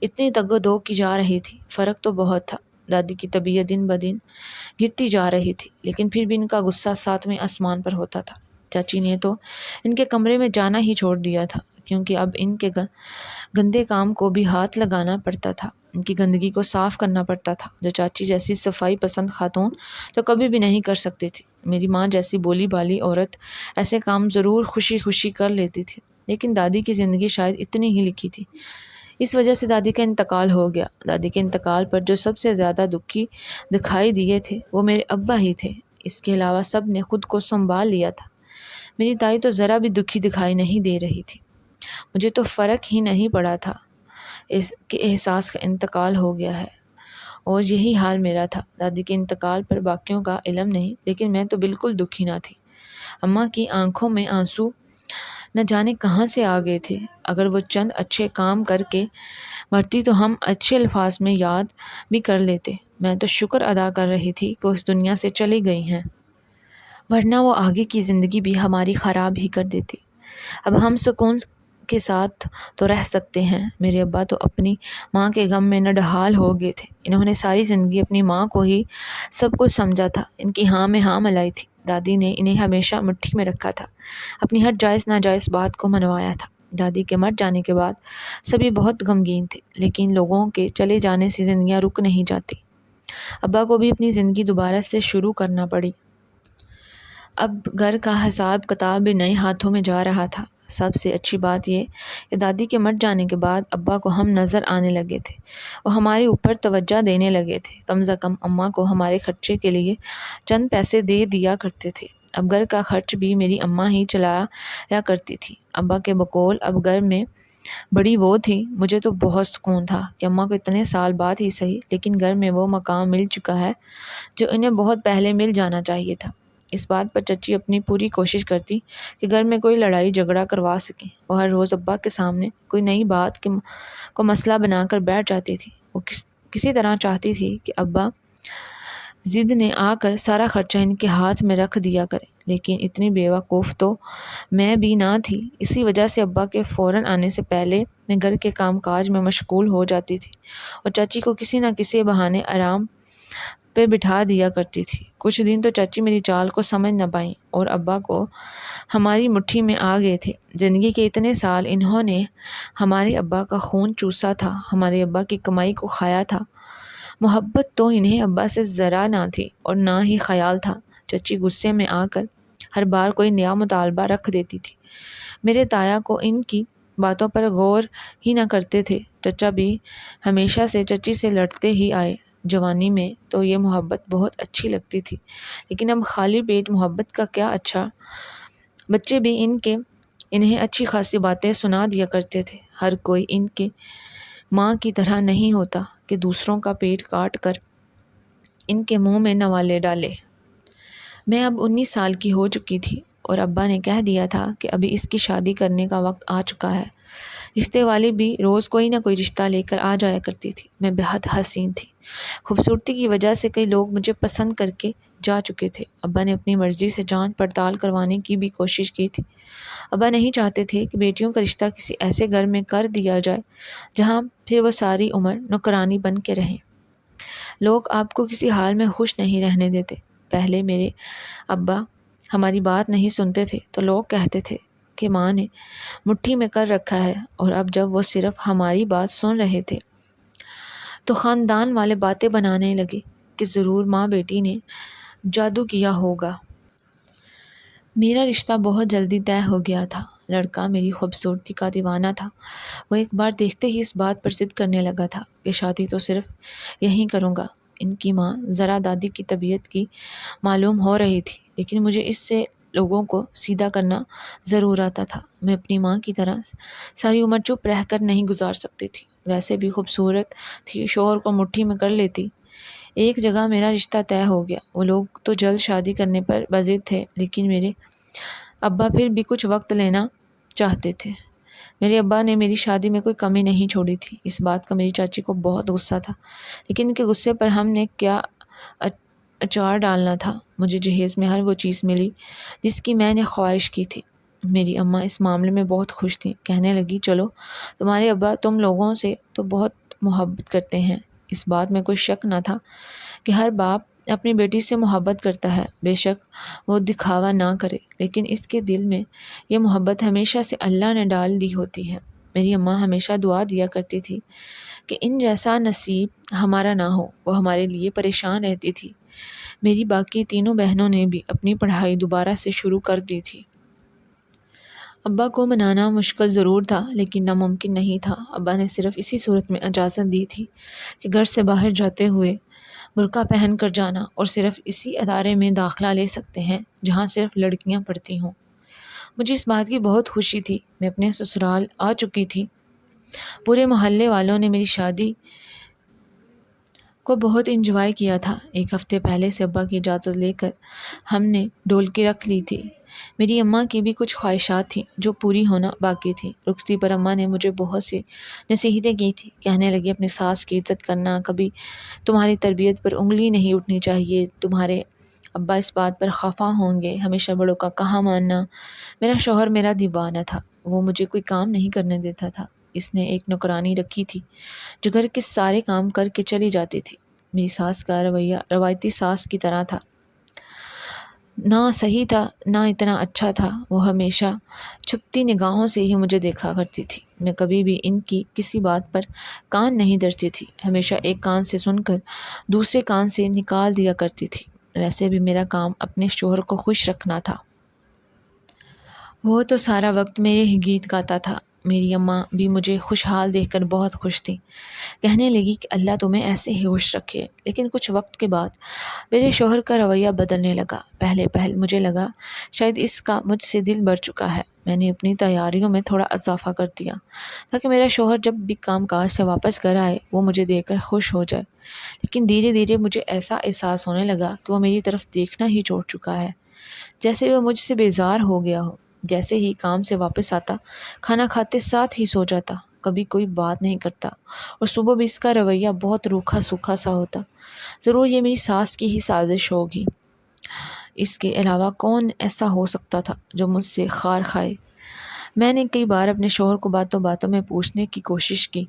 اتنی تگ و دو کی جا رہی تھی، فرق تو بہت تھا۔ دادی کی طبیعت دن بدن گرتی جا رہی تھی، لیکن پھر بھی ان کا غصہ 7ویں آسمان پر ہوتا تھا۔ چاچی نے تو ان کے کمرے میں جانا ہی چھوڑ دیا تھا، کیونکہ اب ان کے گندے کام کو بھی ہاتھ لگانا پڑتا تھا، ان کی گندگی کو صاف کرنا پڑتا تھا، جو چاچی جیسی صفائی پسند خاتون تو کبھی بھی نہیں کر سکتی تھی۔ میری ماں جیسی بولی بالی عورت ایسے کام ضرور خوشی خوشی کر لیتی تھی، لیکن دادی کی زندگی شاید اتنی ہی لکھی تھی۔ اس وجہ سے دادی کا انتقال ہو گیا۔ دادی کے انتقال پر جو سب سے زیادہ دکھی دکھائی دیے تھے وہ میرے ابا ہی تھے، اس کے علاوہ سب نے خود کو سنبھال لیا تھا۔ میری تائی تو ذرا بھی دکھی دکھائی نہیں دے رہی تھی۔ مجھے تو فرق ہی نہیں پڑا تھا کہ احساس کا انتقال ہو گیا ہے، اور یہی حال میرا تھا۔ دادی کے انتقال پر باقیوں کا علم نہیں، لیکن میں تو بالکل دکھی نہ تھی۔ اماں کی آنکھوں میں آنسو نہ جانے کہاں سے آ گئے تھے۔ اگر وہ چند اچھے کام کر کے مرتی تو ہم اچھے الفاظ میں یاد بھی کر لیتے۔ میں تو شکر ادا کر رہی تھی کہ اس دنیا سے چلی گئی ہیں، ورنہ وہ آگے کی زندگی بھی ہماری خراب ہی کر دیتی۔ اب ہم سکون کے ساتھ تو رہ سکتے ہیں۔ میرے ابا تو اپنی ماں کے غم میں نڈھال ہو گئے تھے۔ انہوں نے ساری زندگی اپنی ماں کو ہی سب کچھ سمجھا تھا، ان کی ہاں میں ہاں ملائی تھی۔ دادی نے انہیں ہمیشہ مٹھی میں رکھا تھا، اپنی ہر جائز ناجائز بات کو منوایا تھا۔ دادی کے مر جانے کے بعد سبھی بہت غمگین تھے، لیکن لوگوں کے چلے جانے سے زندگیاں رک نہیں جاتی۔ ابا کو بھی اپنی زندگی دوبارہ سے شروع کرنا پڑی۔ اب گھر کا حساب کتاب بھی نئے ہاتھوں میں جا رہا تھا۔ سب سے اچھی بات یہ کہ دادی کے مر جانے کے بعد ابا کو ہم نظر آنے لگے تھے، وہ ہمارے اوپر توجہ دینے لگے تھے۔ کم از کم اماں کو ہمارے خرچے کے لیے چند پیسے دے دیا کرتے تھے۔ اب گھر کا خرچ بھی میری اماں ہی چلایا کرتی تھی۔ ابا کے بقول اب گھر میں بڑی وہ تھی۔ مجھے تو بہت سکون تھا کہ اماں کو اتنے سال بعد ہی صحیح، لیکن گھر میں وہ مقام مل چکا ہے جو انہیں بہت پہلے مل جانا چاہیے تھا۔ اس بات پر چچی اپنی پوری کوشش کرتی کہ گھر میں کوئی لڑائی جھگڑا کروا سکیں۔ وہ ہر روز ابا کے سامنے کوئی نئی بات کو مسئلہ بنا کر بیٹھ جاتی تھی۔ وہ کسی طرح چاہتی تھی کہ ابا ضد نے آ کر سارا خرچہ ان کے ہاتھ میں رکھ دیا کرے، لیکن اتنی بیوقوف تو میں بھی نہ تھی۔ اسی وجہ سے ابا کے فوراً آنے سے پہلے میں گھر کے کام کاج میں مشغول ہو جاتی تھی، اور چاچی کو کسی نہ کسی بہانے آرام پہ بٹھا دیا کرتی تھی۔ کچھ دن تو چاچی میری چال کو سمجھ نہ پائیں، اور ابا کو ہماری مٹھی میں آ گئے تھے۔ زندگی کے اتنے سال انہوں نے ہمارے ابا کا خون چوسا تھا، ہمارے ابا کی کمائی کو کھایا تھا۔ محبت تو انہیں ابا سے ذرا نہ تھی اور نہ ہی خیال تھا۔ چچی غصے میں آ کر ہر بار کوئی نیا مطالبہ رکھ دیتی تھی۔ میرے تایا کو ان کی باتوں پر غور ہی نہ کرتے تھے۔ چچا بھی ہمیشہ سے چچی سے لڑتے ہی آئے۔ جوانی میں تو یہ محبت بہت اچھی لگتی تھی، لیکن اب خالی پیٹ محبت کا کیا اچھا۔ بچے بھی انہیں اچھی خاصی باتیں سنا دیا کرتے تھے۔ ہر کوئی ان کے ماں کی طرح نہیں ہوتا کہ دوسروں کا پیٹ کاٹ کر ان کے منہ میں نوالے ڈالے۔ میں اب 19 سال کی ہو چکی تھی، اور ابا نے کہہ دیا تھا کہ ابھی اس کی شادی کرنے کا وقت آ چکا ہے۔ رشتے والی بھی روز کوئی نہ کوئی رشتہ لے کر آ جایا کرتی تھی۔ میں بہت حسین تھی، خوبصورتی کی وجہ سے کئی لوگ مجھے پسند کر کے جا چکے تھے۔ ابا نے اپنی مرضی سے جانچ پڑتال کروانے کی بھی کوشش کی تھی۔ ابا نہیں چاہتے تھے کہ بیٹیوں کا رشتہ کسی ایسے گھر میں کر دیا جائے جہاں پھر وہ ساری عمر نوکرانی بن کے رہیں۔ لوگ آپ کو کسی حال میں خوش نہیں رہنے دیتے۔ پہلے میرے ابا ہماری بات نہیں سنتے تھے تو لوگ کہتے تھے کہ ماں نے مٹھی میں کر رکھا ہے، اور اب جب وہ صرف ہماری بات سن رہے تھے تو خاندان والے باتیں بنانے لگے کہ ضرور ماں بیٹی نے جادو کیا ہوگا۔ میرا رشتہ بہت جلدی طے ہو گیا تھا۔ لڑکا میری خوبصورتی کا دیوانہ تھا۔ وہ ایک بار دیکھتے ہی اس بات پر ضد کرنے لگا تھا کہ شادی تو صرف یہیں کروں گا۔ ان کی ماں ذرا دادی کی طبیعت کی معلوم ہو رہی تھی، لیکن مجھے اس سے لوگوں کو سیدھا کرنا ضرور آتا تھا۔ میں اپنی ماں کی طرح ساری عمر چپ رہ کر نہیں گزار سکتی تھی۔ ویسے بھی خوبصورت تھی، شوہر کو مٹھی میں کر لیتی۔ ایک جگہ میرا رشتہ طے ہو گیا۔ وہ لوگ تو جلد شادی کرنے پر بضد تھے، لیکن میرے ابا پھر بھی کچھ وقت لینا چاہتے تھے۔ میرے ابا نے میری شادی میں کوئی کمی نہیں چھوڑی تھی۔ اس بات کا میری چاچی کو بہت غصہ تھا، لیکن ان کے غصے پر ہم نے کیا اچار ڈالنا تھا۔ مجھے جہیز میں ہر وہ چیز ملی جس کی میں نے خواہش کی تھی۔ میری اماں اس معاملے میں بہت خوش تھیں۔ کہنے لگی، چلو تمہارے ابا تم لوگوں سے تو بہت محبت کرتے ہیں۔ اس بات میں کوئی شک نہ تھا کہ ہر باپ اپنی بیٹی سے محبت کرتا ہے، بے شک وہ دکھاوا نہ کرے، لیکن اس کے دل میں یہ محبت ہمیشہ سے اللہ نے ڈال دی ہوتی ہے۔ میری اماں ہمیشہ دعا دیا کرتی تھی کہ ان جیسا نصیب ہمارا نہ ہو۔ وہ ہمارے لیے پریشان رہتی تھی۔ میری باقی تینوں بہنوں نے بھی اپنی پڑھائی دوبارہ سے شروع کر دی تھی۔ ابا کو منانا مشکل ضرور تھا لیکن ناممکن نہیں تھا۔ ابا نے صرف اسی صورت میں اجازت دی تھی کہ گھر سے باہر جاتے ہوئے برقع پہن کر جانا، اور صرف اسی ادارے میں داخلہ لے سکتے ہیں جہاں صرف لڑکیاں پڑھتی ہوں۔ مجھے اس بات کی بہت خوشی تھی۔ میں اپنے سسرال آ چکی تھی۔ پورے محلے والوں نے میری شادی کو بہت انجوائے کیا تھا۔ ایک ہفتے پہلے سے ابا کی اجازت لے کر ہم نے ڈھولکی رکھ لی تھی۔ میری اماں کی بھی کچھ خواہشات تھیں جو پوری ہونا باقی تھیں۔ رخصتی پر اماں نے مجھے بہت سی نصیحتیں کی تھیں۔ کہنے لگی اپنی ساس کی عزت کرنا، کبھی تمہاری تربیت پر انگلی نہیں اٹھنی چاہیے، تمہارے ابا اس بات پر خفا ہوں گے، ہمیشہ بڑوں کا کہا ماننا۔ میرا شوہر میرا دیوانہ تھا، وہ مجھے کوئی کام نہیں کرنے دیتا تھا۔ اس نے ایک نوکرانی رکھی تھی جو گھر کے سارے کام کر کے چلی جاتی تھی۔ میری ساس کا رویہ روایتی ساس کی طرح تھا، نہ صحیح تھا نہ اتنا اچھا تھا۔ وہ ہمیشہ چھپتی نگاہوں سے ہی مجھے دیکھا کرتی تھی۔ میں کبھی بھی ان کی کسی بات پر کان نہیں دھرتی تھی، ہمیشہ ایک کان سے سن کر دوسرے کان سے نکال دیا کرتی تھی۔ ویسے بھی میرا کام اپنے شوہر کو خوش رکھنا تھا۔ وہ تو سارا وقت میرے ہی گیت گاتا تھا۔ میری اماں بھی مجھے خوشحال دیکھ کر بہت خوش تھی۔ کہنے لگی کہ اللہ تمہیں ایسے ہی خوش رکھے۔ لیکن کچھ وقت کے بعد میرے شوہر کا رویہ بدلنے لگا۔ پہلے مجھے لگا شاید اس کا مجھ سے دل بڑھ چکا ہے۔ میں نے اپنی تیاریوں میں تھوڑا اضافہ کر دیا تاکہ میرا شوہر جب بھی کام کاج سے واپس گھر آئے وہ مجھے دیکھ کر خوش ہو جائے۔ لیکن دھیرے دھیرے مجھے ایسا احساس ہونے لگا کہ وہ میری طرف دیکھنا ہی چھوڑ چکا ہے، جیسے وہ مجھ سے بیزار ہو گیا ہو۔ جیسے ہی کام سے واپس آتا، کھانا کھاتے ساتھ ہی سو جاتا، کبھی کوئی بات نہیں کرتا، اور صبح بھی اس کا رویہ بہت روکھا سوکھا سا ہوتا۔ ضرور یہ میری ساس کی ہی سازش ہوگی۔ اس کے علاوہ کون ایسا ہو سکتا تھا جو مجھ سے خار کھائے؟ میں نے کئی بار اپنے شوہر کو باتوں باتوں میں پوچھنے کی کوشش کی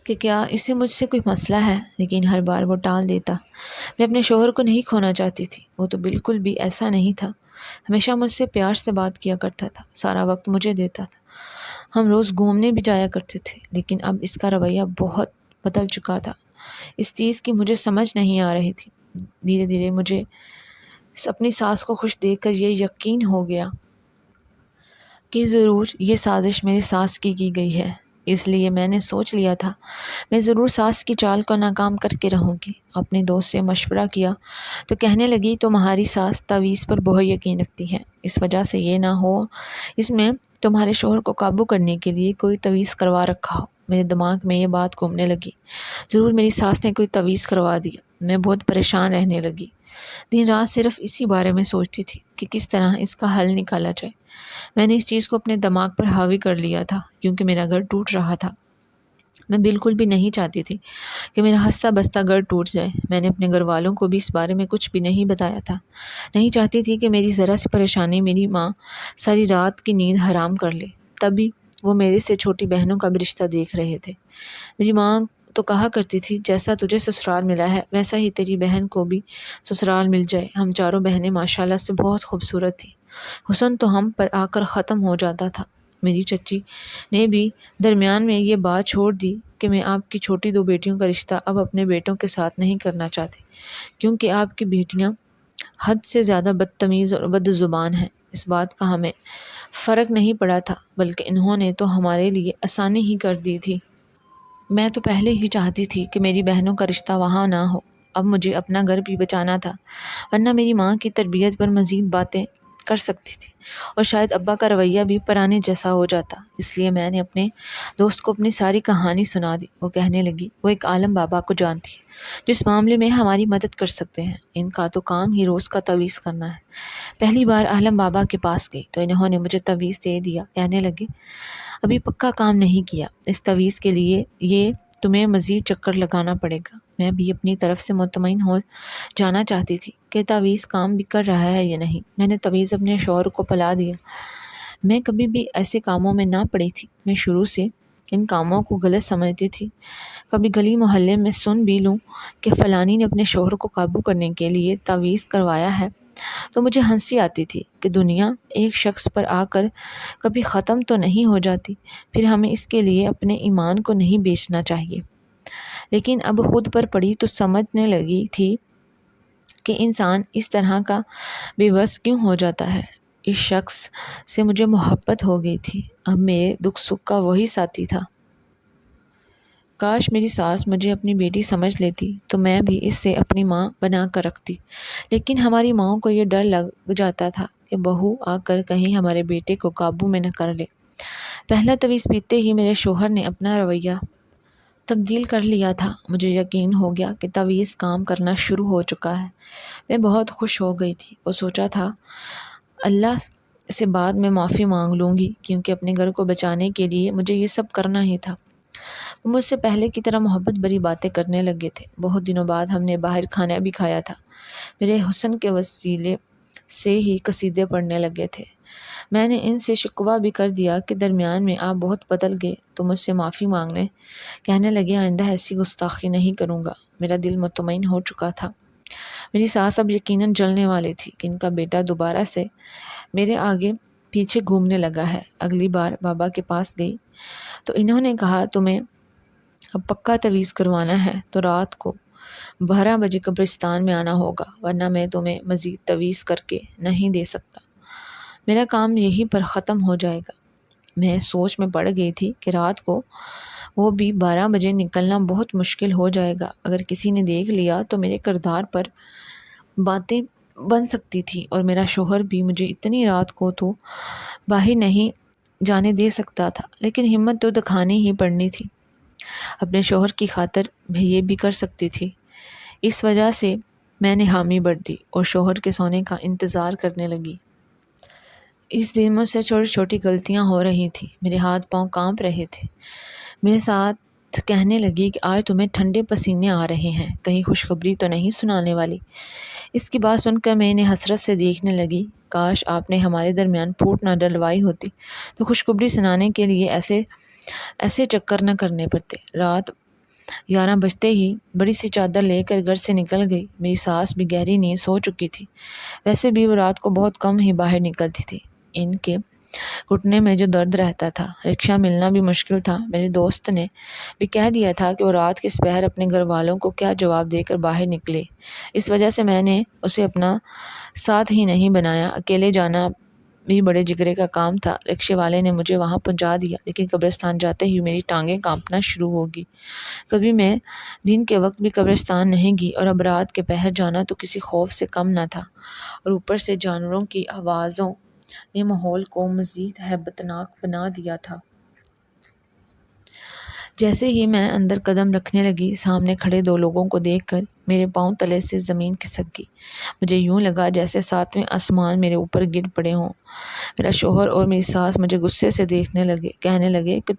کہ کیا اسے مجھ سے کوئی مسئلہ ہے، لیکن ہر بار وہ ٹال دیتا۔ میں اپنے شوہر کو نہیں کھونا چاہتی تھی۔ وہ تو بالکل بھی ایسا نہیں تھا، ہمیشہ مجھ سے پیار سے بات کیا کرتا تھا، سارا وقت مجھے دیتا تھا، ہم روز گھومنے بھی جایا کرتے تھے۔ لیکن اب اس کا رویہ بہت بدل چکا تھا۔ اس چیز کی مجھے سمجھ نہیں آ رہی تھی۔ دھیرے دھیرے مجھے اپنی ساس کو خوش دیکھ کر یہ یقین ہو گیا کہ ضرور یہ سازش میری ساس کی گئی ہے۔ اس لیے میں نے سوچ لیا تھا میں ضرور ساس کی چال کو ناکام کر کے رہوں گی۔ اپنے دوست سے مشورہ کیا تو کہنے لگی تمہاری ساس تعویذ پر بہت یقین رکھتی ہے، اس وجہ سے یہ نہ ہو اس میں تمہارے شوہر کو قابو کرنے کے لیے کوئی تعویذ کروا رکھا ہو۔ میرے دماغ میں یہ بات گھومنے لگی، ضرور میری ساس نے کوئی تعویذ کروا دیا۔ میں بہت پریشان رہنے لگی، دن رات صرف اسی بارے میں سوچتی تھی کہ کس طرح اس کا حل نکالا جائے۔ میں نے اس چیز کو اپنے دماغ پر حاوی کر لیا تھا کیونکہ میرا گھر ٹوٹ رہا تھا۔ میں بالکل بھی نہیں چاہتی تھی کہ میرا ہنستا بستا گھر ٹوٹ جائے۔ میں نے اپنے گھر والوں کو بھی اس بارے میں کچھ بھی نہیں بتایا تھا۔ نہیں چاہتی تھی کہ میری ذرا سی پریشانی میری ماں ساری رات کی نیند حرام کر لے۔ تبھی وہ میرے سے چھوٹی بہنوں کا بھی رشتہ دیکھ رہے تھے۔ میری ماں تو کہا کرتی تھی جیسا تجھے سسرال ملا ہے ویسا ہی تیری بہن کو بھی سسرال مل جائے۔ ہم چاروں بہنیں ماشاءاللہ سے بہت خوبصورت تھیں، حسن تو ہم پر آ کر ختم ہو جاتا تھا۔ میری چچی نے بھی درمیان میں یہ بات چھوڑ دی کہ میں آپ کی چھوٹی دو بیٹیوں کا رشتہ اب اپنے بیٹوں کے ساتھ نہیں کرنا چاہتی، کیونکہ آپ کی بیٹیاں حد سے زیادہ بدتمیز اور بد زبان ہیں۔ اس بات کا ہمیں فرق نہیں پڑا تھا، بلکہ انہوں نے تو ہمارے لیے آسانی ہی کر دی تھی۔ میں تو پہلے ہی چاہتی تھی کہ میری بہنوں کا رشتہ وہاں نہ ہو۔ اب مجھے اپنا گھر بھی بچانا تھا، ورنہ میری ماں کی تربیت پر مزید باتیں کر سکتی تھی اور شاید ابا کا رویہ بھی پرانے جیسا ہو جاتا۔ اس لیے میں نے اپنے دوست کو اپنی ساری کہانی سنا دی۔ وہ کہنے لگی وہ ایک عالم بابا کو جانتی ہے جو اس معاملے میں ہماری مدد کر سکتے ہیں، ان کا تو کام ہی روز کا تعویذ کرنا ہے۔ پہلی بار عالم بابا کے پاس گئی تو انہوں نے مجھے تعویذ دے دیا۔ کہنے لگے ابھی پکا کام نہیں کیا، اس تعویذ کے لیے یہ تمہیں مزید چکر لگانا پڑے گا۔ میں بھی اپنی طرف سے مطمئن ہو جانا چاہتی تھی کہ تعویذ کام بھی کر رہا ہے یا نہیں۔ میں نے تعویذ اپنے شوہر کو پلا دیا۔ میں کبھی بھی ایسے کاموں میں نہ پڑی تھی۔ میں شروع سے ان کاموں کو غلط سمجھتی تھی۔ کبھی گلی محلے میں سن بھی لوں کہ فلانی نے اپنے شوہر کو قابو کرنے کے لیے تعویذ کروایا ہے تو مجھے ہنسی آتی تھی کہ دنیا ایک شخص پر آ کر کبھی ختم تو نہیں ہو جاتی، پھر ہمیں اس کے لیے اپنے ایمان کو نہیں بیچنا چاہیے۔ لیکن اب خود پر پڑی تو سمجھنے لگی تھی کہ انسان اس طرح کا بے بس کیوں ہو جاتا ہے۔ اس شخص سے مجھے محبت ہو گئی تھی، اب میرے دکھ سکھ کا وہی ساتھی تھا۔ کاش میری ساس مجھے اپنی بیٹی سمجھ لیتی تو میں بھی اس سے اپنی ماں بنا کر رکھتی، لیکن ہماری ماؤں کو یہ ڈر لگ جاتا تھا کہ بہو آ کر کہیں ہمارے بیٹے کو قابو میں نہ کر لے۔ پہلا تعویذ پیتے ہی میرے شوہر نے اپنا رویہ تبدیل کر لیا تھا۔ مجھے یقین ہو گیا کہ تعویذ کام کرنا شروع ہو چکا ہے۔ میں بہت خوش ہو گئی تھی اور سوچا تھا اللہ سے بعد میں معافی مانگ لوں گی، کیونکہ اپنے گھر کو بچانے کے لیے مجھے یہ سب کرنا ہی تھا۔ وہ مجھ سے پہلے کی طرح محبت بھری باتیں کرنے لگے تھے۔ بہت دنوں بعد ہم نے باہر کھانا بھی کھایا تھا۔ میرے حسن کے وسیلے سے ہی قصیدے پڑھنے لگے تھے۔ میں نے ان سے شکوہ بھی کر دیا کہ درمیان میں آپ بہت بدل گئے تو مجھ سے معافی مانگنے کہنے لگے آئندہ ایسی گستاخی نہیں کروں گا۔ میرا دل مطمئن ہو چکا تھا۔ میری ساس اب یقیناً جلنے والی تھی کہ ان کا بیٹا دوبارہ سے میرے آگے پیچھے گھومنے لگا ہے۔ اگلی بار بابا کے پاس گئی تو انہوں نے کہا تمہیں اب پکا تعویذ کروانا ہے تو رات کو 12 بجے قبرستان میں آنا ہوگا، ورنہ میں تمہیں مزید تعویذ کر کے نہیں دے سکتا۔ میرا کام یہیں پر ختم ہو جائے گا۔ میں سوچ میں پڑ گئی تھی کہ رات کو وہ بھی 12 بجے نکلنا بہت مشکل ہو جائے گا۔ اگر کسی نے دیکھ لیا تو میرے کردار پر باتیں بن سکتی تھی اور میرا شوہر بھی مجھے اتنی رات کو تو باہر نہیں جانے دے سکتا تھا، لیکن ہمت تو دکھانی ہی پڑنی تھی۔ اپنے شوہر کی خاطر میں یہ بھی کر سکتی تھی۔ اس وجہ سے میں نے حامی بھر دی اور شوہر کے سونے کا انتظار کرنے لگی۔ اس دن مجھ سے چھوٹی چھوٹی غلطیاں ہو رہی تھیں، میرے ہاتھ پاؤں کانپ رہے تھے۔ میرے ساتھ کہنے لگی کہ آج تمہیں ٹھنڈے پسینے آ رہے ہیں، کہیں خوشخبری تو نہیں سنانے والی۔ اس کی بات سن کر میں انہیں حسرت سے دیکھنے لگی۔ کاش آپ نے ہمارے درمیان پھوٹ نہ ڈلوائی ہوتی تو خوشخبری سنانے کے لیے ایسے چکر نہ کرنے پڑتے۔ رات 11 بجتے ہی بڑی سی چادر لے کر گھر سے نکل گئی۔ میری ساس بھی گہری نیند سو چکی تھی، ویسے بھی وہ رات کو بہت کم ہی باہر نکلتی تھی۔ ان کے گھٹنے میں جو درد رہتا تھا، رکشہ ملنا بھی مشکل تھا۔ میرے دوست نے بھی کہہ دیا تھا کہ وہ رات کے پہر اپنے گھر والوں کو کیا جواب دے کر باہر نکلے۔ اس وجہ سے میں نے اسے اپنا ساتھ ہی نہیں بنایا۔ اکیلے جانا بھی بڑے جگرے کا کام تھا۔ رکشے والے نے مجھے وہاں پہنچا دیا، لیکن قبرستان جاتے ہی میری ٹانگیں کانپنا شروع ہوگی۔ کبھی میں دن کے وقت بھی قبرستان نہیں گئی اور اب رات کے پہر جانا تو کسی خوف سے کم نہ تھا، اور اوپر سے جانوروں کی آوازوں نے ماحول کو مزید ہیبت ناک بنا دیا تھا۔ جیسے ہی میں اندر قدم رکھنے لگی، سامنے کھڑے 2 لوگوں کو دیکھ کر میرے پاؤں تلے سے زمین کھسک گئی۔ مجھے یوں لگا جیسے 7ویں آسمان میرے اوپر گر پڑے ہوں۔ میرا شوہر اور میری ساس مجھے غصے سے دیکھنے لگے، کہنے لگے کہ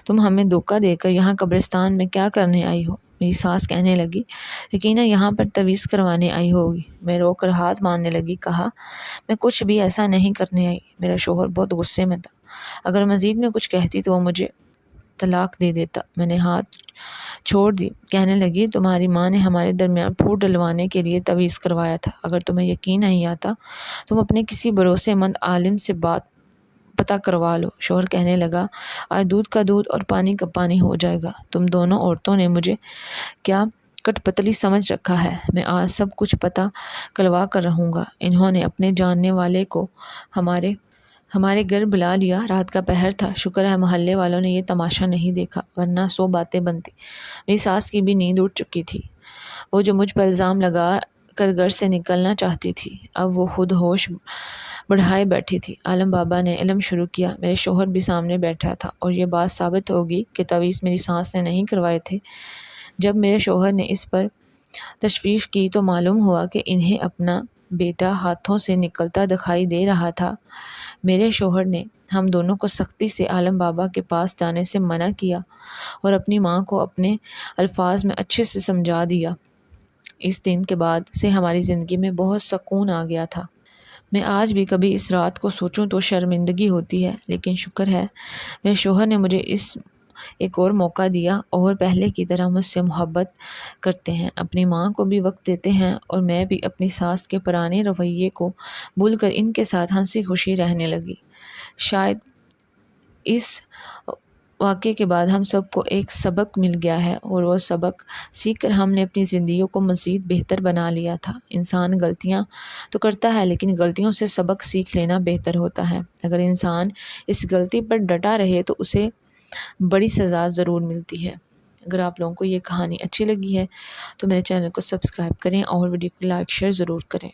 تم ہمیں دھوکہ دے کر یہاں قبرستان میں کیا کرنے آئی ہو؟ میری ساس کہنے لگی یقیناً یہاں پر تعویذ کروانے آئی ہوگی۔ میں رو کر ہاتھ باندھنے لگی، کہا میں کچھ بھی ایسا نہیں کرنے آئی۔ میرا شوہر بہت غصے میں تھا، اگر مزید میں کچھ کہتی تو وہ مجھے طلاق دے دیتا۔ میں نے ہاتھ چھوڑ دی۔ کہنے لگی تمہاری ماں نے ہمارے درمیان پھوٹ ڈلوانے کے لیے تعویذ کروایا تھا۔ اگر تمہیں یقین نہیں آتا تم اپنے کسی بھروسے مند عالم سے پتہ کروا لو۔ شوہر کہنے لگا آج دودھ کا دودھ اور پانی کا پانی ہو جائے گا۔ تم دونوں عورتوں نے مجھے کیا کٹ پتلی سمجھ رکھا ہے؟ میں آج سب کچھ پتہ کلوا کر رہوں گا۔ انہوں نے اپنے جاننے والے کو ہمارے گھر بلا لیا۔ رات کا پہر تھا، شکر ہے محلے والوں نے یہ تماشا نہیں دیکھا، ورنہ 100 باتیں بنتی۔ میری ساس کی بھی نیند اٹھ چکی تھی۔ وہ جو مجھ پر الزام لگا کر گھر سے نکلنا چاہتی تھی، اب وہ خود ہوش بڑھائے بیٹھی تھی۔ عالم بابا نے علم شروع کیا۔ میرے شوہر بھی سامنے بیٹھا تھا، اور یہ بات ثابت ہوگی کہ تعویذ میری ساس نے نہیں کروائے تھے۔ جب میرے شوہر نے اس پر تشریف کی تو معلوم ہوا کہ انہیں اپنا بیٹا ہاتھوں سے نکلتا دکھائی دے رہا تھا۔ میرے شوہر نے ہم دونوں کو سختی سے عالم بابا کے پاس جانے سے منع کیا اور اپنی ماں کو اپنے الفاظ میں اچھے سے سمجھا دیا۔ اس دن کے بعد سے ہماری زندگی میں بہت سکون آ گیا تھا۔ میں آج بھی کبھی اس رات کو سوچوں تو شرمندگی ہوتی ہے، لیکن شکر ہے میرے شوہر نے مجھے اس ایک اور موقع دیا اور پہلے کی طرح مجھ سے محبت کرتے ہیں، اپنی ماں کو بھی وقت دیتے ہیں، اور میں بھی اپنی ساس کے پرانے رویے کو بھول کر ان کے ساتھ ہنسی خوشی رہنے لگی۔ شاید اس واقعے کے بعد ہم سب کو ایک سبق مل گیا ہے، اور وہ سبق سیکھ کر ہم نے اپنی زندگیوں کو مزید بہتر بنا لیا تھا۔ انسان غلطیاں تو کرتا ہے، لیکن غلطیوں سے سبق سیکھ لینا بہتر ہوتا ہے۔ اگر انسان اس غلطی پر ڈٹا رہے تو اسے بڑی سزا ضرور ملتی ہے۔ اگر آپ لوگوں کو یہ کہانی اچھی لگی ہے تو میرے چینل کو سبسکرائب کریں اور ویڈیو کو لائک شیئر ضرور کریں۔